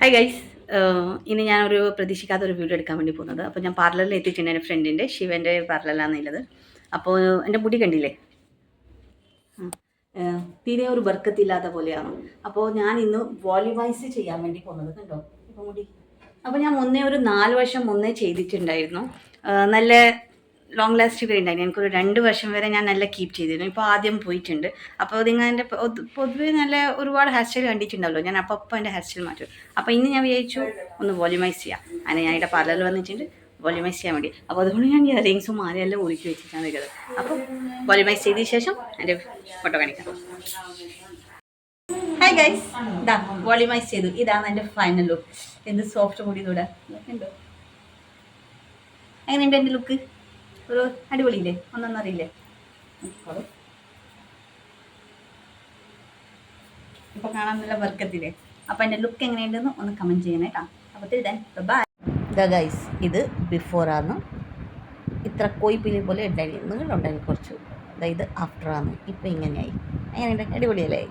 Hi guys. ഇനി ഞാനൊരു പ്രതീക്ഷിക്കാത്തൊരു video എടുക്കാൻ വേണ്ടി പോകുന്നത്. അപ്പോൾ ഞാൻ പാർലറിൽ എത്തിയിട്ടുണ്ട്. എൻ്റെ ഫ്രണ്ടിൻ്റെ ശിവൻ്റെ പാർലറിലാണെന്നുള്ളത്. അപ്പോൾ എൻ്റെ മുടി കണ്ടില്ലേ, തീരെ ഒരു ബർക്കത്തില്ലാത്ത പോലെയാണ്. അപ്പോൾ ഞാൻ ഇന്ന് വോളിമൈസ് ചെയ്യാൻ വേണ്ടി പോകുന്നത്. കണ്ടോ ഇപ്പോൾ മുടി. അപ്പോൾ ഞാൻ ഒരു 4 വർഷം മുന്നേ ചെയ്തിട്ടുണ്ടായിരുന്നു. നല്ല ലോങ് ലാസ്റ്റിംഗ് ഉണ്ടായിരുന്നു. എനിക്കൊരു 2 വർഷം വരെ ഞാൻ നല്ല കീപ്പ് ചെയ്തിരുന്നു. ഇപ്പോൾ ആദ്യം പോയിട്ടുണ്ട്. അപ്പോൾ നിങ്ങൾ എൻ്റെ പൊതുവെ നല്ല ഒരുപാട് ഹെയർ സ്റ്റൈൽ കണ്ടിട്ടുണ്ടല്ലോ. ഞാൻ അപ്പോൾ എൻ്റെ ഹെയർ സ്റ്റൈൽ മാറ്റും. അപ്പോൾ ഇന്ന് ഞാൻ വിചാരിച്ചു ഒന്ന് വോളിമൈസ് ചെയ്യാം. അങ്ങനെ ഞാൻ ഇവിടെ പാർലറിൽ വന്നിട്ടുണ്ട് വോളിമൈസ് ചെയ്യാൻ വേണ്ടി. അപ്പോൾ അതുകൊണ്ട് ഞാൻ ഇയറിങ്സും മാലയെല്ലാം ഒരുക്കി വെച്ചിട്ടാണ് വരുന്നത്. അപ്പോൾ വോളിമൈസ് ചെയ്തതിന് ശേഷം എൻ്റെ ഫോട്ടോ കാണിക്കാം. ഹായ് ഗൈസ്, ഇതാ വോളിമൈസ് ചെയ്തു. ഇതാണ് എൻ്റെ ഫൈനൽ ലുക്ക്. എന്ത് സോഫ്റ്റ് മുടി ഇതൂടെ ഉണ്ടോ? എങ്ങനെയുണ്ട് എൻ്റെ ലുക്ക്? ഒരു അടിപൊളിയില്ലേ? ഒന്നൊന്നറിയില്ലേ? ഇപ്പൊ കാണാൻ നല്ല വർക്കത്തില്ലേ? അപ്പൊ എൻ്റെ ലുക്ക് എങ്ങനെയുണ്ടെന്ന് ഒന്ന് കമന്റ് ചെയ്യണേ കേട്ടോ. അപ്പോൾ ബൈ. ഗൈസ്, ഇത് ബിഫോറാണ്. ഇത്ര കൊയ്പ്പിലി പോലെ ഉണ്ടായിരുന്നു, നിങ്ങളുണ്ടായിരുന്നു കുറച്ച്. ഇത് ആഫ്റ്ററാണ്. ഇപ്പം ഇങ്ങനെയായി. എങ്ങനെയുണ്ട്? അടിപൊളിയല്ലേ?